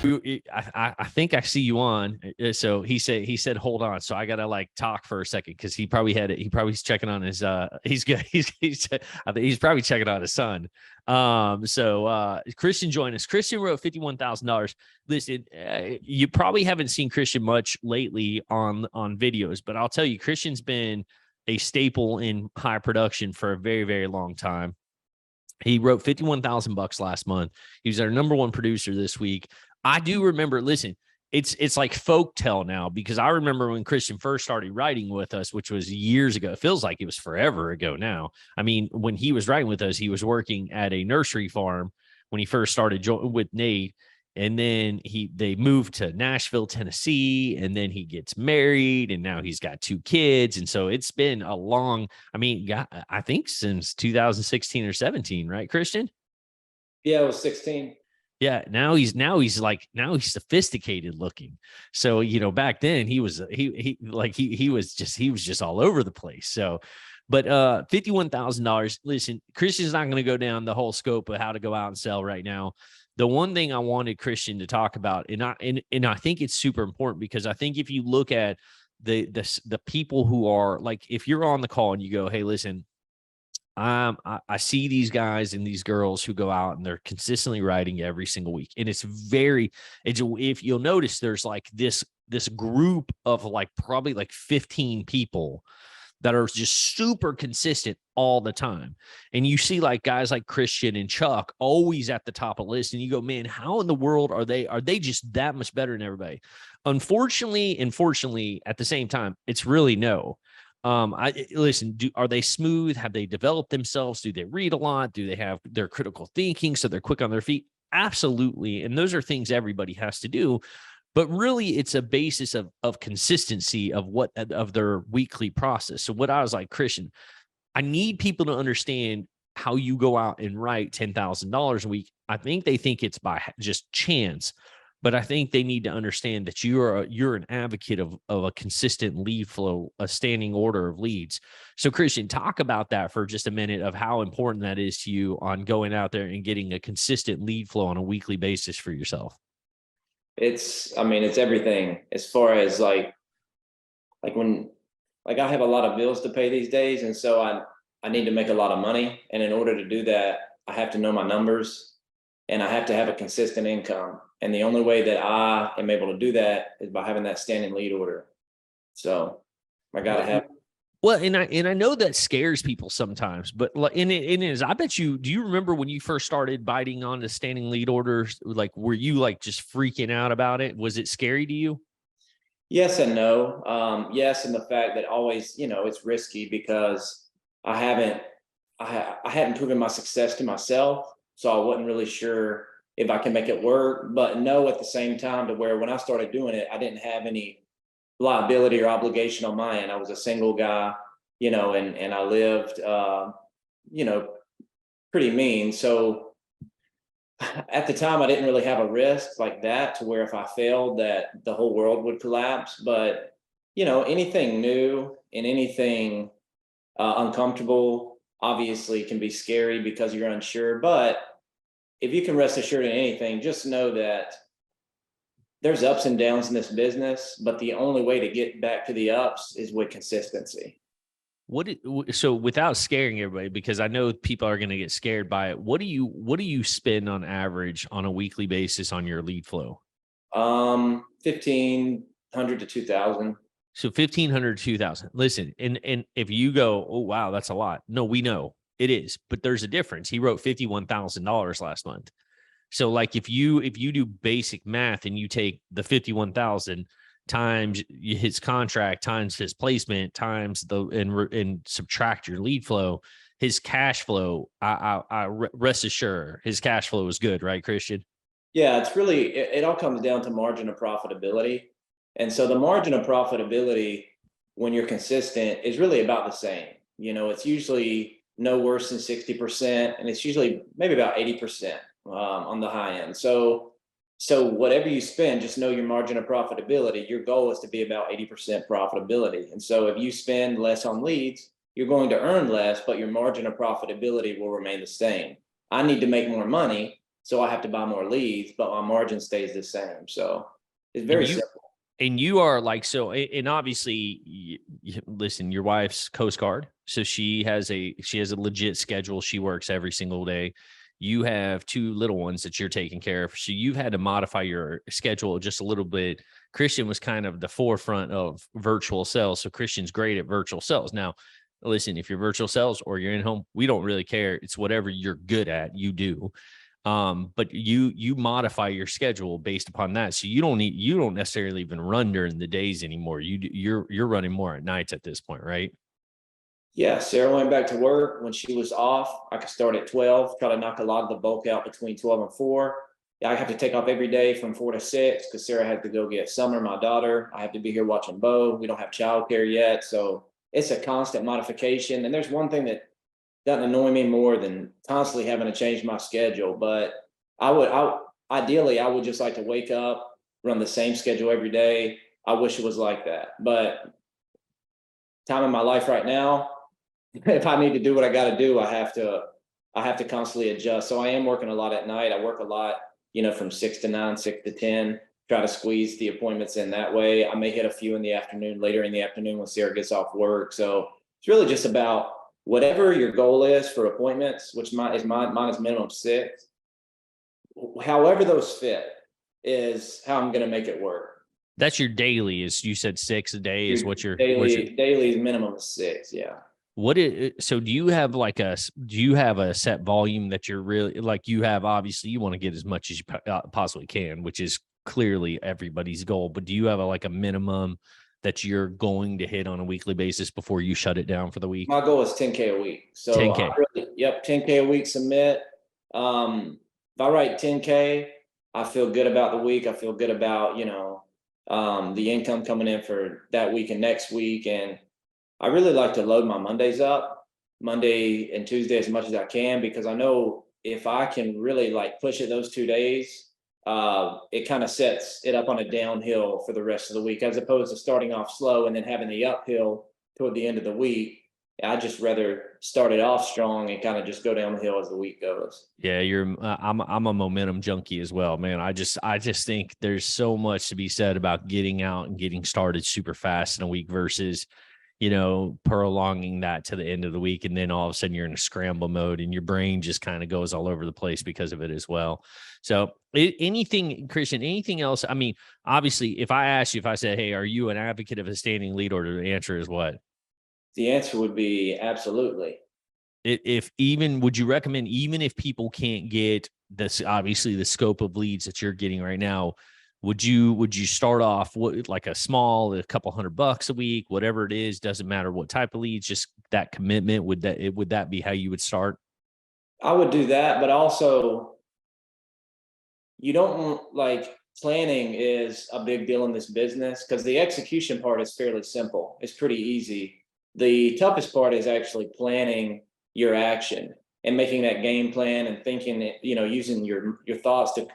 I think I see you on. So he said, hold on. So I gotta like talk for a second because he probably had it. He probably is checking on his he's good. I think he's probably checking on his son. So Christian joined us. Christian wrote $51,000. Listen, you probably haven't seen Christian much lately on videos, but I'll tell you, Christian's been a staple in high production for a very, very long time. He wrote $51,000 last month. He was our number one producer this week. I do remember, listen, it's like folk tale now, because I remember when Christian first started writing with us, which was years ago. It feels like it was forever ago now. I mean, when he was writing with us, he was working at a nursery farm when he first started with Nate. And then they moved to Nashville, Tennessee, and then he gets married, and now he's got 2 kids. And so it's been a long, I mean, I think since 2016 or 17, right, Christian? Yeah, it was 16. Yeah, now he's sophisticated looking. So, back then he was he was just all over the place. So, but $51,000. Listen, Christian's not going to go down the whole scope of how to go out and sell right now. The one thing I wanted Christian to talk about, and I think it's super important, because I think if you look at the people who are like, if you're on the call and you go, hey, listen, I see these guys and these girls who go out and they're consistently writing every single week. And it's if you'll notice, there's like this group of like probably like 15 people that are just super consistent all the time. And you see like guys like Christian and Chuck always at the top of the list. And you go, man, how in the world are they just that much better than everybody? Unfortunately, and fortunately at the same time, it's really no. Are they smooth? Have they developed themselves? Do they read a lot? Do they have their critical thinking so they're quick on their feet? Absolutely. And those are things everybody has to do. But really, it's a basis of consistency of their weekly process. So what I was like, Christian, I need people to understand how you go out and write $10,000 a week. I think they think it's by just chance, but I think they need to understand that you're an advocate of a consistent lead flow, a standing order of leads. So Christian, talk about that for just a minute, of how important that is to you on going out there and getting a consistent lead flow on a weekly basis for yourself. It's everything, as far as like when, like, I have a lot of bills to pay these days. And so I need to make a lot of money. And in order to do that, I have to know my numbers and I have to have a consistent income. And the only way that I am able to do that is by having that standing lead order. So I got to have. Well, and I know that scares people sometimes, but like, and it is, I bet you, do you remember when you first started biting on the standing lead orders? Like, were you like just freaking out about it? Was it scary to you? Yes and no. Yes, and the fact that always, it's risky because I hadn't proven my success to myself, so I wasn't really sure if I can make it work. But no, at the same time, to where when I started doing it, I didn't have any liability or obligation on my end. I was a single guy, and I lived, pretty mean. So at the time, I didn't really have a risk like that to where if I failed, that the whole world would collapse. But anything new and anything uncomfortable obviously can be scary because you're unsure. But if you can rest assured in anything, just know that there's ups and downs in this business, but the only way to get back to the ups is with consistency. So without scaring everybody, because I know people are going to get scared by it, what do you spend on average on a weekly basis on your lead flow? 1,500 to 2,000. So 1,500, 2,000. Listen, and if you go, oh wow, that's a lot. No, we know it is, but there's a difference. He wrote $51,000 last month. So like if you do basic math and you take the 51,000 times his contract times his placement times and subtract your lead flow, his cash flow, I rest assured his cash flow is good, right, Christian? Yeah, it's really, it all comes down to margin of profitability. And so the margin of profitability, when you're consistent, is really about the same. It's usually no worse than 60%, and it's usually maybe about 80% on the high end. So whatever you spend, just know your margin of profitability. Your goal is to be about 80% profitability. And so if you spend less on leads, you're going to earn less, but your margin of profitability will remain the same. I need to make more money, So I have to buy more leads, but my margin stays the same. So it's And very you simple. and you are like, so, and obviously, listen, your wife's Coast Guard, so she has a legit schedule. She works every single day. You have two little ones that you're taking care of, so you've had to modify your schedule just a little bit. Christian was kind of the forefront of virtual sales, so Christian's great at virtual sales. Now, listen, if you're virtual sales or you're in home, we don't really care. It's whatever you're good at, you do. But you modify your schedule based upon that, so you don't necessarily even run during the days anymore. You're running more at nights at this point, right? Yeah, Sarah went back to work when she was off. I could start at 12, try to knock a lot of the bulk out between 12 and 4. Yeah, I have to take off every day from 4 to 6 because Sarah had to go get Summer, my daughter. I have to be here watching Bo. We don't have childcare yet. So it's a constant modification. And there's one thing that doesn't annoy me more than constantly having to change my schedule. But ideally, I would just like to wake up, run the same schedule every day. I wish it was like that. But time in my life right now, if I need to do what I got to do, I have to constantly adjust. So I am working a lot at night. I work a lot, from 6 to 9, 6 to 10, try to squeeze the appointments in that way. I may hit a few in the afternoon, later in the afternoon when Sarah gets off work. So it's really just about whatever your goal is for appointments, which mine is minimum 6. However those fit is how I'm going to make it work. That's your daily, is you said 6 a day is what your daily is minimum of 6. Yeah. So do you have a set volume that you're really like, you have, obviously you want to get as much as you possibly can, which is clearly everybody's goal, but do you have a minimum that you're going to hit on a weekly basis before you shut it down for the week? My goal is 10K a week. So 10K. 10K a week submit. If I write 10K, I feel good about the week. I feel good about, the income coming in for that week and next week. And I really like to load my Mondays up, Monday and Tuesday, as much as I can, because I know if I can really push it those 2 days, it kind of sets it up on a downhill for the rest of the week, as opposed to starting off slow and then having the uphill toward the end of the week. I just rather start it off strong and kind of just go down the hill as the week goes. Yeah, I'm a momentum junkie as well, man. I just think there's so much to be said about getting out and getting started super fast in a week versus, prolonging that to the end of the week. And then all of a sudden you're in a scramble mode and your brain just kind of goes all over the place because of it as well. So anything, Christian, anything else? I mean, obviously, if I said, hey, are you an advocate of a standing lead order? The answer is what? The answer would be absolutely. Would you recommend, even if people can't get this, obviously the scope of leads that you're getting right now, would you start off like a couple $100 a week, whatever it is, doesn't matter what type of leads, just that commitment? Would that be how you would start? I would do that, but also you don't planning is a big deal in this business because the execution part is fairly simple. It's pretty easy. The toughest part is actually planning your action and making that game plan and thinking, using your thoughts to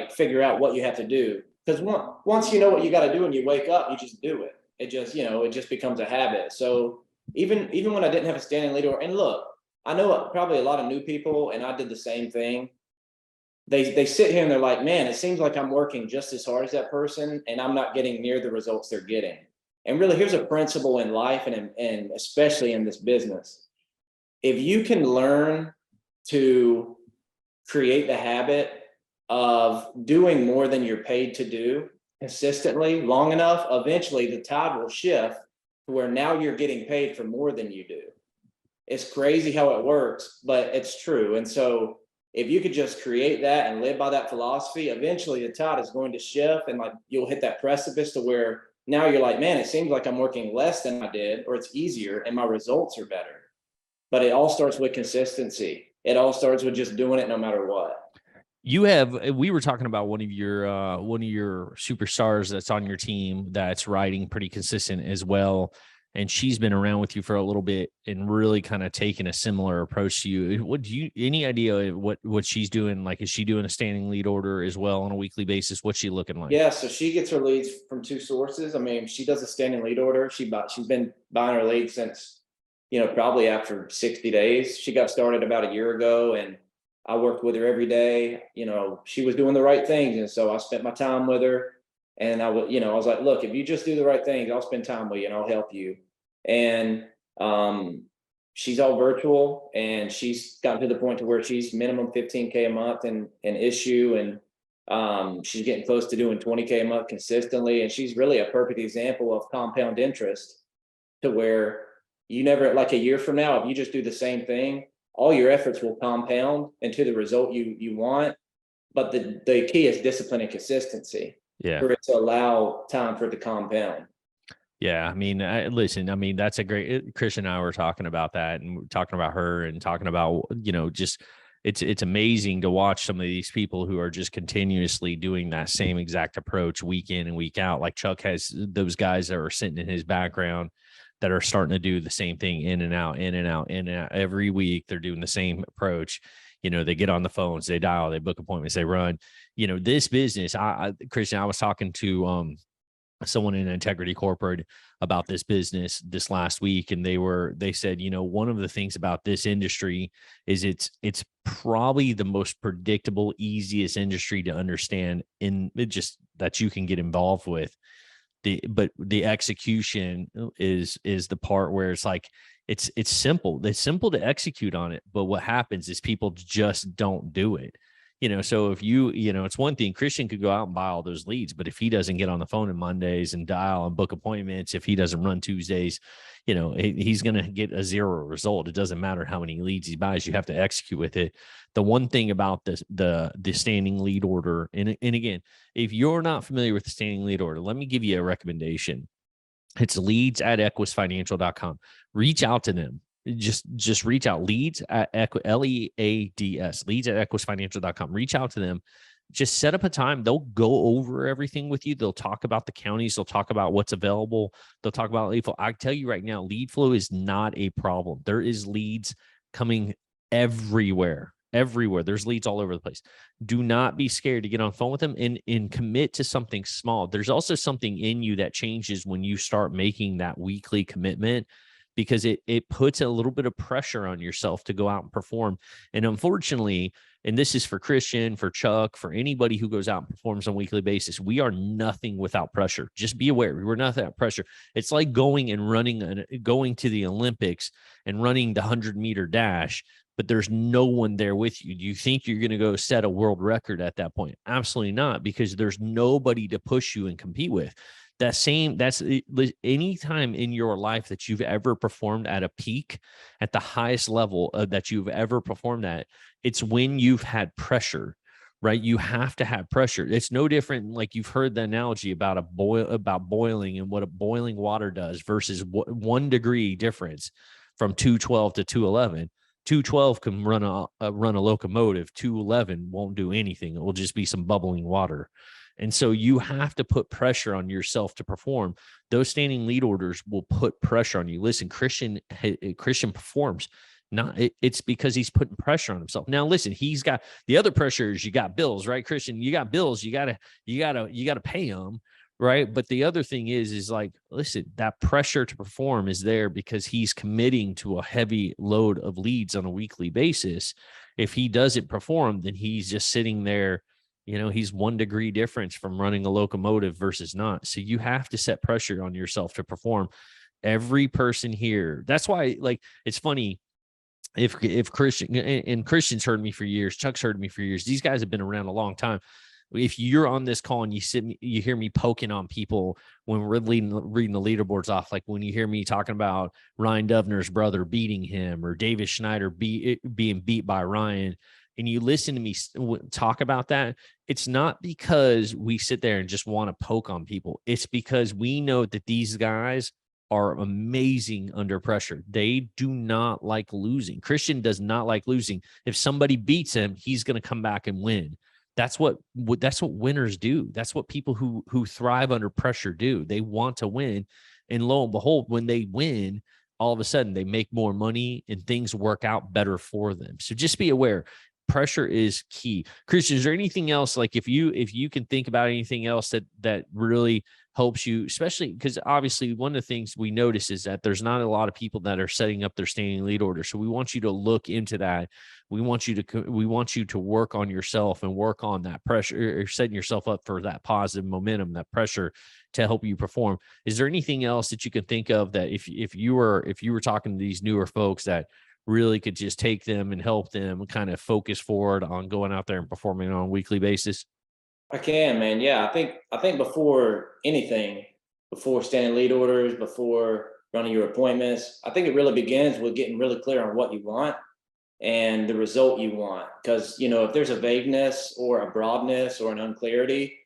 figure out what you have to do. Because once you know what you got to do and you wake up, you just do it. It just, it just becomes a habit. So even when I didn't have a standing lead order, and look, I know probably a lot of new people, and I did the same thing. They sit here and they're like, man, it seems like I'm working just as hard as that person, and I'm not getting near the results they're getting. And really, here's a principle in life, and especially in this business. If you can learn to create the habit of doing more than you're paid to do consistently long enough, eventually the tide will shift to where now you're getting paid for more than you do. It's crazy how it works, but it's true. And so if you could just create that and live by that philosophy, eventually the tide is going to shift, and you'll hit that precipice to where now you're like, man, it seems like I'm working less than I did, or it's easier and my results are better. But it all starts with consistency. It all starts with just doing it no matter what. We were talking about one of your superstars that's on your team that's riding pretty consistent as well. And she's been around with you for a little bit and really kind of taken a similar approach to you. Any idea what she's doing? Is she doing a standing lead order as well on a weekly basis? What's she looking like? Yeah, so she gets her leads from 2 sources. I mean, she does a standing lead order. She's been buying her leads since, probably after 60 days. She got started about a year ago, and I worked with her every day. You know, she was doing the right things. And so I spent my time with her. And I would, I was like, look, if you just do the right things, I'll spend time with you and I'll help you. And she's all virtual, and she's gotten to the point to where she's minimum 15K a month in an issue. And she's getting close to doing 20K a month consistently. And she's really a perfect example of compound interest, to where you never, like a year from now, if you just do the same thing, all your efforts will compound into the result you want. But the key is discipline and consistency Yeah. for it to allow time for it to compound. Yeah, I mean, listen, I mean, that's a great. Christian and I were talking about that, and talking about her, and talking about, just it's amazing to watch some of these people who are just continuously doing that same exact approach week in and week out. Like Chuck has those guys that are sitting in his background that are starting to do the same thing in and out, in and out, in and out every week. They're doing the same approach. They get on the phones, they dial, they book appointments, they run. This business. Christian, I was talking to someone in Integrity Corporate about this business this last week, and they said, one of the things about this industry is it's probably the most predictable, easiest industry to understand, in just that you can get involved with. But the execution is the part where it's like it's simple. It's simple to execute on it, but what happens is people just don't do it. So if it's one thing, Christian could go out and buy all those leads, but if he doesn't get on the phone on Mondays and dial and book appointments, if he doesn't run Tuesdays, he's going to get a zero result. It doesn't matter how many leads he buys, you have to execute with it. The one thing about the standing lead order, and again, if you're not familiar with the standing lead order, let me give you a recommendation. It's leads@equusfinancial.com. Reach out to them. Just reach out. Leads at LEADS, leads@equusfinancial.com. Reach out to them. Just set up a time. They'll go over everything with you. They'll talk about the counties. They'll talk about what's available. They'll talk about lead flow. I tell you right now, lead flow is not a problem. There is leads coming everywhere. There's leads all over the place. Do not be scared to get on the phone with them and commit to something small. There's also something in you that changes when you start making that weekly commitment, because it puts a little bit of pressure on yourself to go out and perform. And unfortunately, and this is for Christian, for Chuck, for anybody who goes out and performs on a weekly basis, we are nothing without pressure. Just be aware, we're not without pressure. It's like going to the Olympics and running the 100-meter dash, but there's no one there with you. Do you think you're going to go set a world record at that point? Absolutely not, because there's nobody to push you and compete with. That's any time in your life that you've ever performed at a peak, at the highest level that you've ever performed at, it's when you've had pressure, right? You have to have pressure. It's no different. Like, you've heard the analogy about boiling and what a boiling water does versus 1 degree difference from 212 to 211. 212 can run a locomotive. 211 won't do anything. It will just be some bubbling water. And so you have to put pressure on yourself to perform. Those standing lead orders will put pressure on you. Listen, Christian performs. It's because he's putting pressure on himself. Now, listen, he's got the other pressure is you got bills, right? Christian, you got bills. You gotta pay them, right? But the other thing is like, listen, that pressure to perform is there because he's committing to a heavy load of leads on a weekly basis. If he doesn't perform, then he's just sitting there. He's 1 degree difference from running a locomotive versus not. So you have to set pressure on yourself to perform. Every person here. That's why, like, it's funny. If Christian's heard me for years, Chuck's heard me for years. These guys have been around a long time. If you're on this call and you hear me poking on people when we're reading the leaderboards off, like when you hear me talking about Ryan Duvner's brother beating him, or David Schneider being beat by Ryan, and you listen to me talk about that, it's not because we sit there and just want to poke on people. It's because we know that these guys are amazing under pressure. They do not like losing. Christian does not like losing. If somebody beats him, he's going to come back and win. That's what winners do. That's what people who thrive under pressure do. They want to win. And lo and behold, when they win, all of a sudden they make more money and things work out better for them. So just be aware. pressure is key. Christian, is there anything else, like if you can think about anything else that really helps you, especially because obviously one of the things we notice is that there's not a lot of people that are setting up their standing lead order. So we want you to look into that. We want you to work on yourself and work on that pressure, or setting yourself up for that positive momentum, that pressure to help you perform. Is there anything else that you can think of that if you were talking to these newer folks that really could just take them and help them kind of focus forward on going out there and performing on a weekly basis? I can, man. Yeah, I think before anything, before standing lead orders, before running your appointments, I think it really begins with getting really clear on what you want and the result you want. Because, you know, if there's a vagueness or a broadness or an unclarity,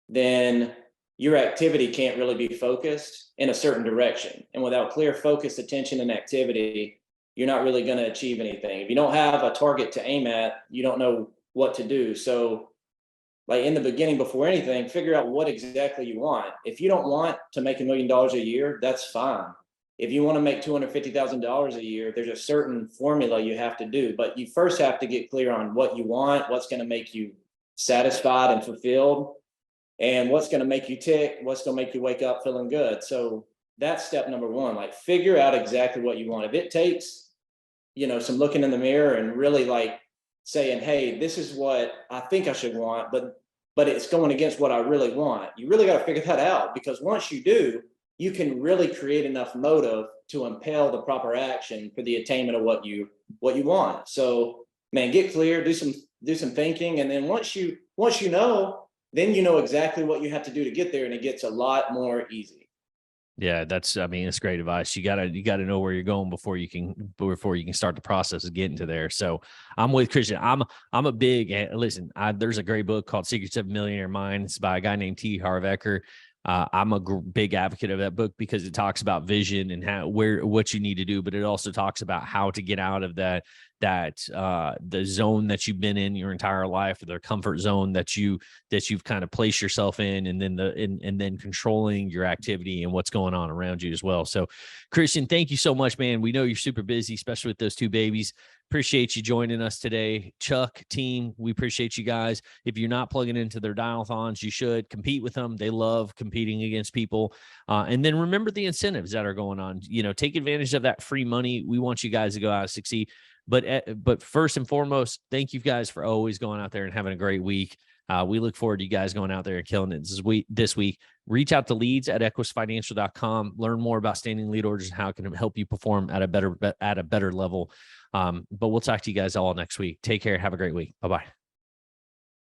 then your activity can't really be focused in a certain direction. And without clear focus, attention, and activity, you're not really going to achieve anything. If you don't have a target to aim at, you don't know what to do. So, like in the beginning, before anything, figure out what exactly you want. If you don't want to make $1 million a year, that's fine. If you want to make $250,000 a year, there's a certain formula you have to do, but you first have to get clear on what you want, what's going to make you satisfied and fulfilled, and what's going to make you tick, what's going to make you wake up feeling good. So that's step number one. Like, figure out exactly what you want. If it takes, you know, some looking in the mirror and really like saying, hey, this is what I think I should want, but it's going against what I really want. You really got to figure that out, because once you do, you can really create enough motive to impel the proper action for the attainment of what you want. So, man, get clear, do some thinking, and then once you know, then you know exactly what you have to do to get there, and it gets a lot more easy. Yeah, it's great advice. You gotta know where you're going before you can start the process of getting to there. So I'm with Christian. I'm a big, listen, there's a great book called Secrets of a Millionaire Mind. It's by a guy named T. Harv Eker. I'm a big advocate of that book because it talks about vision and what you need to do, but it also talks about how to get out of the zone that you've been in your entire life, or the comfort zone that you've kind of placed yourself in, and then controlling your activity and what's going on around you as well. So, Christian, thank you so much, man. We know you're super busy, especially with those two babies. Appreciate you joining us today. Chuck, team, we appreciate you guys. If you're not plugging into their dial-a-thons, you should compete with them. They love competing against people. And then remember the incentives that are going on. You know, take advantage of that free money. We want you guys to go out and succeed. But first and foremost, thank you guys for always going out there and having a great week. We look forward to you guys going out there and killing it this week. Reach out to leads@equusfinancial.com. Learn more about standing lead orders and how it can help you perform at a better level. But we'll talk to you guys all next week. Take care. Have a great week. Bye-bye.